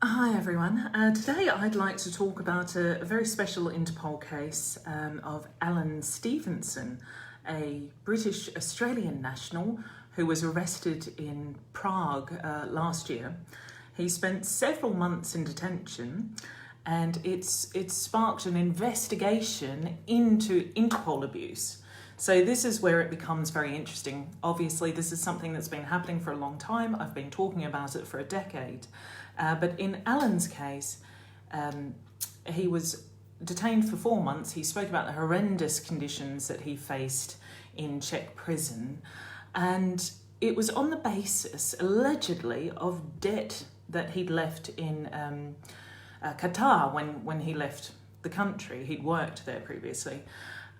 Hi everyone. Today I'd like to talk about a very special Interpol case of Alan Stevenson, a British Australian national who was arrested in Prague last year. He spent several months in detention, and it sparked an investigation into Interpol abuse. So this is where it becomes very interesting. Obviously, this is something that's been happening for a long time. I've been talking about it for a decade. But in Alan's case, he was detained for 4 months. He spoke about the horrendous conditions that he faced in Czech prison. And it was on the basis, allegedly, of debt that he'd left in Qatar when he left the country. He'd worked there previously.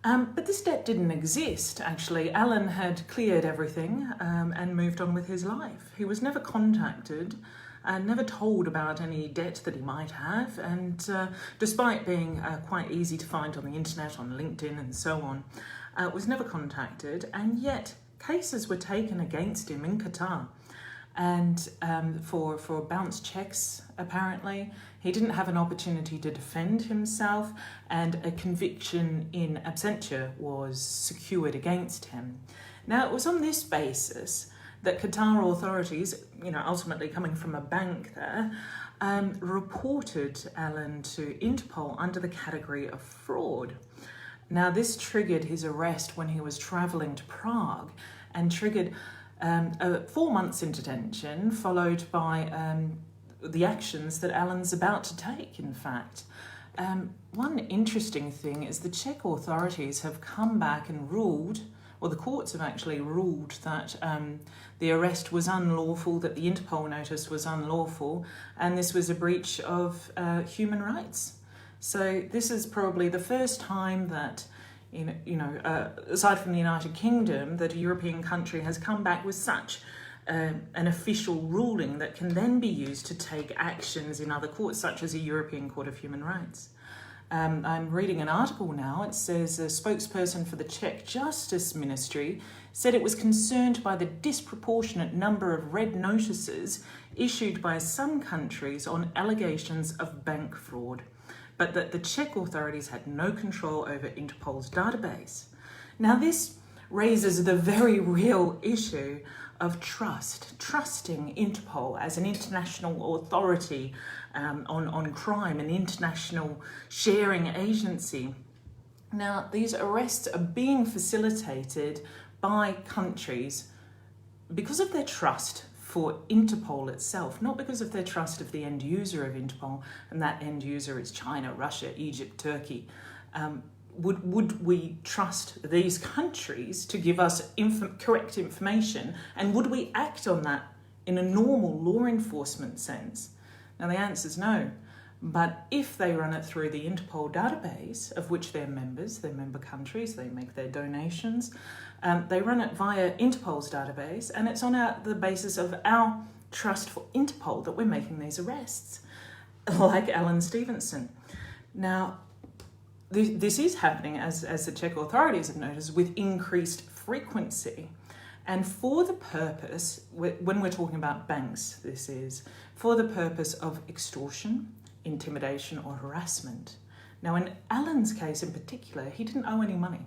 But this debt didn't exist, actually. Alan had cleared everything and moved on with his life. He was never contacted and never told about any debt that he might have. And despite being quite easy to find on the internet, on LinkedIn and so on, was never contacted. And yet cases were taken against him in Qatar. And for bounced checks, apparently. He didn't have an opportunity to defend himself, and a conviction in absentia was secured against him. Now, it was on this basis that Qatar authorities, ultimately coming from a bank there, reported Alan to Interpol under the category of fraud. Now, this triggered his arrest when he was travelling to Prague, and triggered 4 months in detention, followed by the actions that Alan's about to take, in fact. One interesting thing is the Czech authorities have come back and ruled, or the courts have actually ruled, that the arrest was unlawful, that the Interpol notice was unlawful, and this was a breach of human rights. So this is probably the first time that aside from the United Kingdom, that a European country has come back with such an official ruling that can then be used to take actions in other courts, such as a European Court of Human Rights. I'm reading an article now. It says a spokesperson for the Czech Justice Ministry said it was concerned by the disproportionate number of red notices issued by some countries on allegations of bank fraud, but that the Czech authorities had no control over Interpol's database. Now, this raises the very real issue of trusting Interpol as an international authority on crime, an international sharing agency. Now, these arrests are being facilitated by countries because of their trust for Interpol itself, not because of their trust of the end user of Interpol, and that end user is China, Russia, Egypt, Turkey. Would we trust these countries to give us correct information, and would we act on that in a normal law enforcement sense? Now, the answer is no. But if they run it through the Interpol database, of which they're members, they're member countries, they make their donations, they run it via Interpol's database, and it's on the basis of our trust for Interpol that we're making these arrests, like Alan Stevenson. Now, this is happening, as the Czech authorities have noticed, with increased frequency. And for the purpose, when we're talking about banks, this is for the purpose of extortion, intimidation, or harassment. Now, in Alan's case in particular, he didn't owe any money.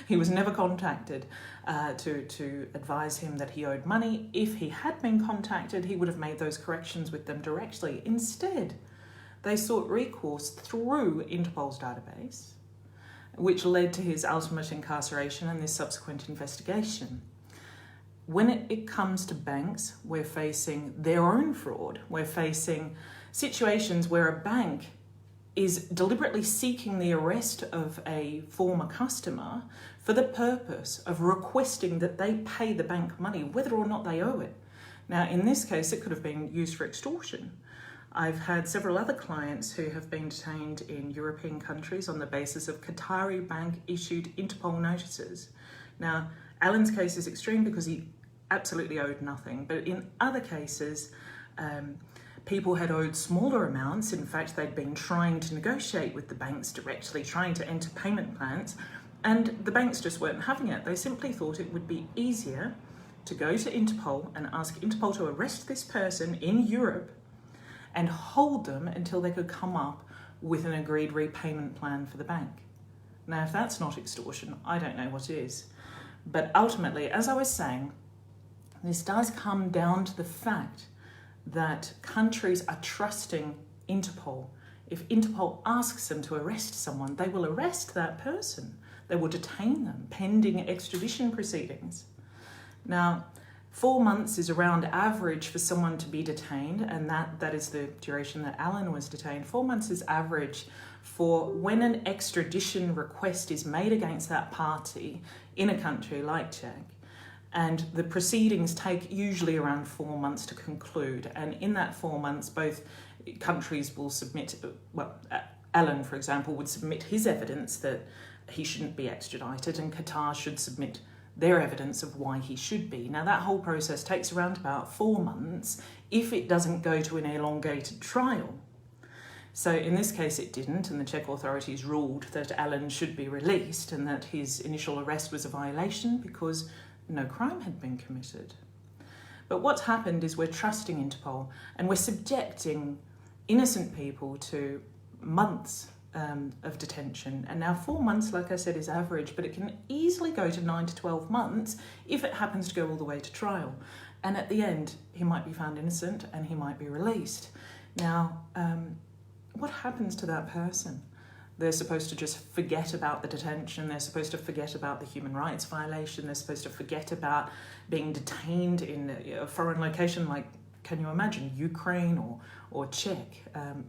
He was never contacted to advise him that he owed money. If he had been contacted, he would have made those corrections with them directly. Instead, they sought recourse through Interpol's database, which led to his ultimate incarceration and this subsequent investigation. When it comes to banks, we're facing their own fraud. We're facing situations where a bank is deliberately seeking the arrest of a former customer for the purpose of requesting that they pay the bank money, whether or not they owe it. Now, in this case, it could have been used for extortion. I've had several other clients who have been detained in European countries on the basis of Qatari bank-issued Interpol notices. Now, Alan's case is extreme because he absolutely owed nothing, but in other cases, people had owed smaller amounts. In fact, they'd been trying to negotiate with the banks directly, trying to enter payment plans, and the banks just weren't having it. They simply thought it would be easier to go to Interpol and ask Interpol to arrest this person in Europe and hold them until they could come up with an agreed repayment plan for the bank. Now, if that's not extortion, I don't know what is. But ultimately, as I was saying, this does come down to the fact that countries are trusting Interpol. If Interpol asks them to arrest someone, they will arrest that person. They will detain them pending extradition proceedings. Now, 4 months is around average for someone to be detained, and that is the duration that Alan was detained. 4 months is average for when an extradition request is made against that party in a country like Czech. And the proceedings take usually around 4 months to conclude. And in that 4 months, both countries will submit, Alan, for example, would submit his evidence that he shouldn't be extradited, and Qatar should submit their evidence of why he should be. Now, that whole process takes around about 4 months if it doesn't go to an elongated trial. So in this case it didn't, and the Czech authorities ruled that Alan should be released and that his initial arrest was a violation because no crime had been committed. But what's happened is we're trusting Interpol and we're subjecting innocent people to months of detention. And now 4 months, like I said, is average, but it can easily go to 9 to 12 months if it happens to go all the way to trial. And at the end, he might be found innocent and he might be released. Now, what happens to that person? They're supposed to just forget about the detention. They're supposed to forget about the human rights violation. They're supposed to forget about being detained in a foreign location like, can you imagine, Ukraine or Czech,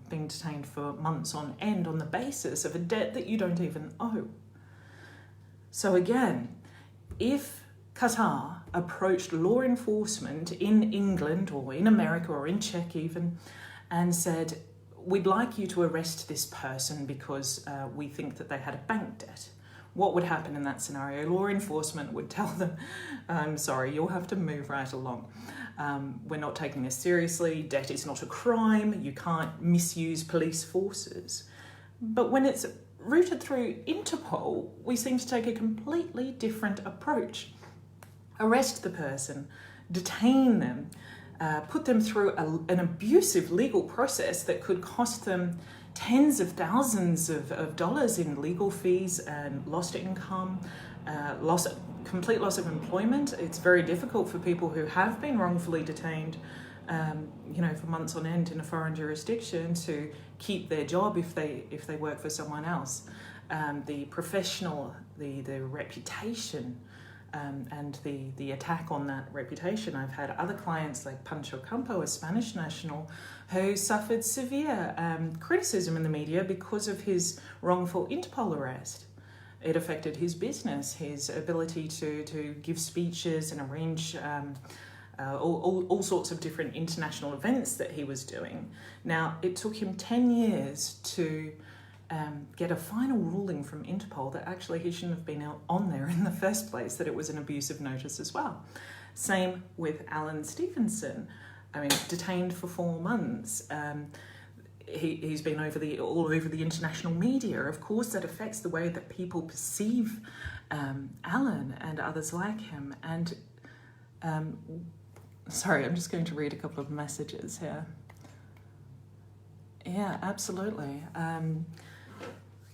being detained for months on end on the basis of a debt that you don't even owe. So again, if Qatar approached law enforcement in England or in America or in Czech even and said, we'd like you to arrest this person because we think that they had a bank debt, what would happen in that scenario? Law enforcement would tell them, I'm sorry, you'll have to move right along. We're not taking this seriously. Debt is not a crime. You can't misuse police forces. But when it's routed through Interpol, we seem to take a completely different approach. Arrest the person, detain them, put them through an abusive legal process that could cost them tens of thousands of dollars in legal fees and lost income, complete loss of employment. It's very difficult for people who have been wrongfully detained, for months on end in a foreign jurisdiction to keep their job if they work for someone else. The professional, the reputation, and the attack on that reputation. I've had other clients like Pancho Campo, a Spanish national, who suffered severe criticism in the media because of his wrongful Interpol arrest. It affected his business, his ability to give speeches and arrange all sorts of different international events that he was doing. Now, it took him 10 years to get a final ruling from Interpol that actually he shouldn't have been on there in the first place, that it was an abusive notice as well. Same with Alan Stevenson. I mean, detained for 4 months. He's been all over the international media. Of course, that affects the way that people perceive Alan and others like him. And sorry, I'm just going to read a couple of messages here. Yeah, absolutely.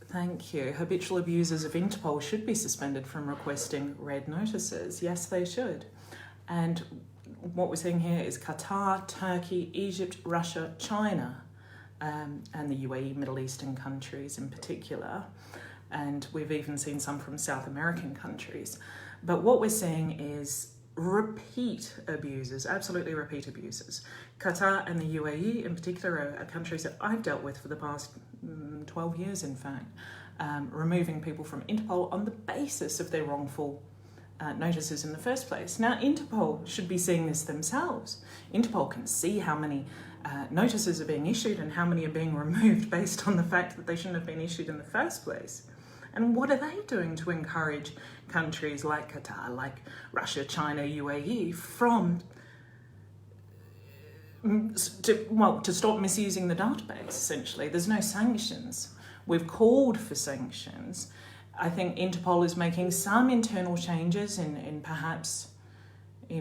Thank you. Habitual abusers of Interpol should be suspended from requesting red notices. Yes, they should. And what we're seeing here is Qatar, Turkey, Egypt, Russia, China, and the UAE, Middle Eastern countries in particular. And we've even seen some from South American countries. But what we're seeing is repeat abusers, absolutely repeat abusers. Qatar and the UAE in particular are countries that I've dealt with for the past 12 years, in fact, removing people from Interpol on the basis of their wrongful notices in the first place. Now, Interpol should be seeing this themselves. Interpol can see how many notices are being issued and how many are being removed based on the fact that they shouldn't have been issued in the first place. And what are they doing to encourage countries like Qatar, like Russia, China, UAE, to stop misusing the database, essentially? There's no sanctions. We've called for sanctions. I think Interpol is making some internal changes in perhaps,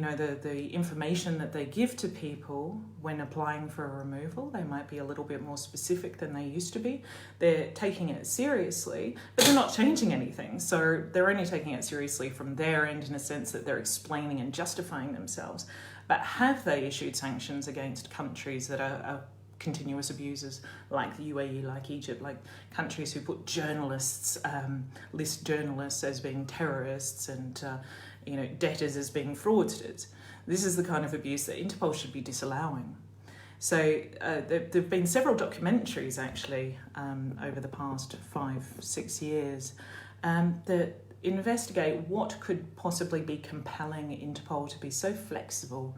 the information that they give to people when applying for a removal. They might be a little bit more specific than they used to be. They're taking it seriously, but they're not changing anything. So they're only taking it seriously from their end in a sense that they're explaining and justifying themselves. But have they issued sanctions against countries that are continuous abusers, like the UAE, like Egypt, like countries who put journalists, list journalists as being terrorists and debtors as being fraudsters? This is the kind of abuse that Interpol should be disallowing. So there have been several documentaries actually over the past 5-6 years that investigate what could possibly be compelling Interpol to be so flexible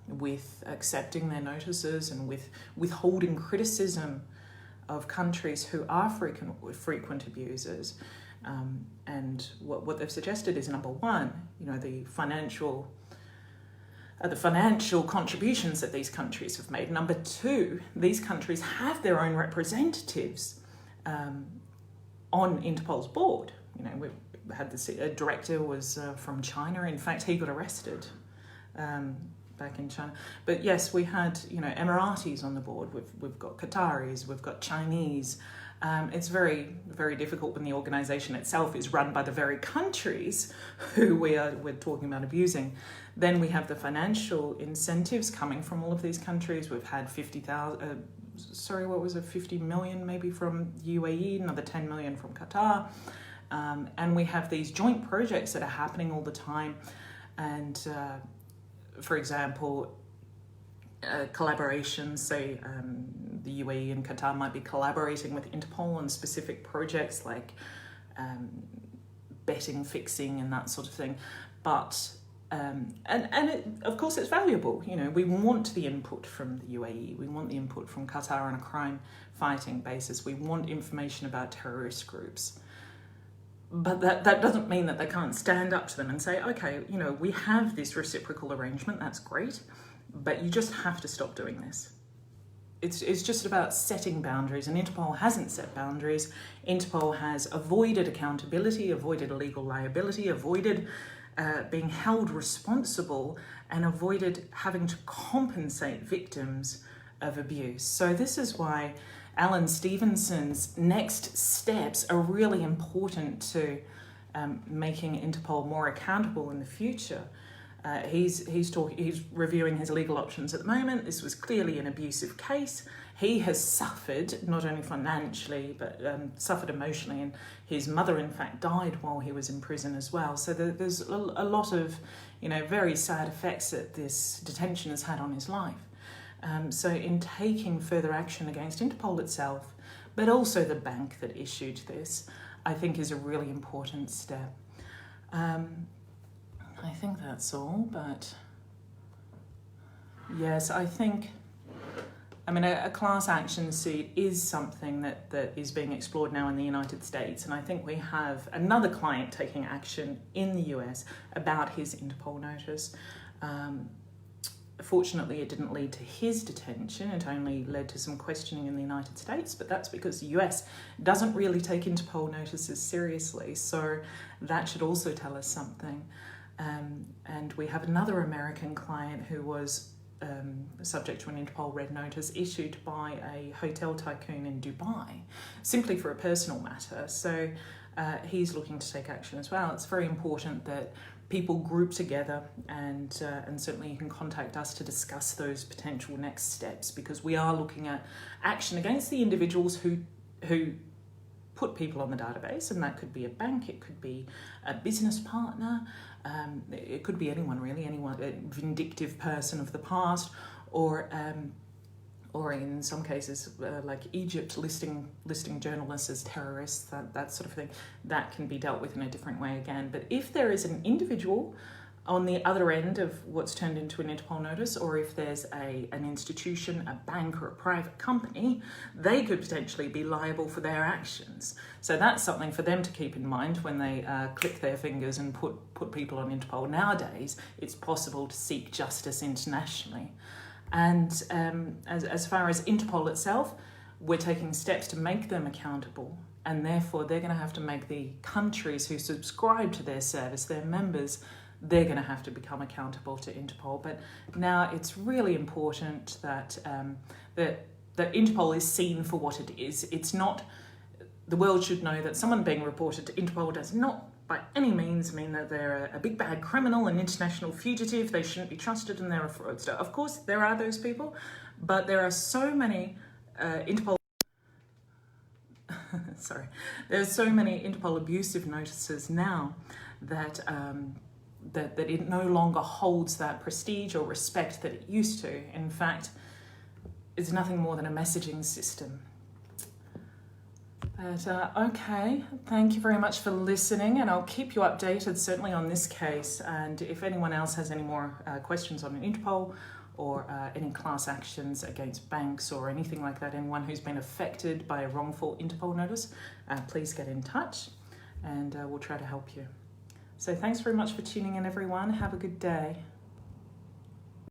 with accepting their notices and with withholding criticism of countries who are frequent abusers. And what they've suggested is, number one, the financial contributions that these countries have made. Number two, these countries have their own representatives on Interpol's board. We had a director was from China. In fact, he got arrested back in China. But yes, we had Emiratis on the board. We've got Qataris. We've got Chinese. It's very, very difficult when the organisation itself is run by the very countries who we're talking about abusing. Then we have the financial incentives coming from all of these countries. We've had 50 million maybe from UAE, another 10 million from Qatar. And we have these joint projects that are happening all the time. And for example, collaborations, say the UAE and Qatar might be collaborating with Interpol on specific projects like betting fixing and that sort of thing. But of course it's valuable. We want the input from the UAE, we want the input from Qatar on a crime fighting basis, we want information about terrorist groups. But that doesn't mean that they can't stand up to them and say, okay, we have this reciprocal arrangement, that's great, but you just have to stop doing this. It's just about setting boundaries, and Interpol hasn't set boundaries. Interpol has avoided accountability, avoided legal liability, avoided being held responsible, and avoided having to compensate victims of abuse. So this is why Alan Stevenson's next steps are really important to making Interpol more accountable in the future. He's reviewing his legal options at the moment. This was clearly an abusive case. He has suffered, not only financially, but suffered emotionally, and his mother, in fact, died while he was in prison as well. So there's a lot of, very sad effects that this detention has had on his life. So in taking further action against Interpol itself, but also the bank that issued this, I think is a really important step. I think that's all, but yes, I think, a class action suit is something that is being explored now in the United States, and I think we have another client taking action in the US about his Interpol notice. Fortunately, it didn't lead to his detention. It only led to some questioning in the United States, but that's because the US doesn't really take Interpol notices seriously, so that should also tell us something. And we have another American client who was subject to an Interpol red notice issued by a hotel tycoon in Dubai, simply for a personal matter. So he's looking to take action as well. It's very important that people group together, and certainly you can contact us to discuss those potential next steps, because we are looking at action against the individuals who put people on the database, and that could be a bank, it could be a business partner, it could be anyone really, a vindictive person of the past, or in some cases like Egypt, listing journalists as terrorists, that sort of thing. That can be dealt with in a different way again. But if there is an individual on the other end of what's turned into an Interpol notice, or if there's an institution, a bank, or a private company, they could potentially be liable for their actions. So that's something for them to keep in mind when they click their fingers and put people on Interpol. Nowadays, it's possible to seek justice internationally. And as far as Interpol itself, we're taking steps to make them accountable, and therefore they're going to have to make the countries who subscribe to their service, their members, they're going to have to become accountable to Interpol. But now it's really important that that Interpol is seen for what it is. It's not, the world should know that someone being reported to Interpol does not by any means mean that they're a big bad criminal, an international fugitive, they shouldn't be trusted and they're a fraudster. Of course, there are those people, but there are so many Interpol there's so many Interpol abusive notices now that that it no longer holds that prestige or respect that it used to. In fact, it's nothing more than a messaging system. But okay, thank you very much for listening, and I'll keep you updated certainly on this case. And if anyone else has any more questions on Interpol or any class actions against banks or anything like that, anyone who's been affected by a wrongful Interpol notice, please get in touch and we'll try to help you. So thanks very much for tuning in, everyone. Have a good day.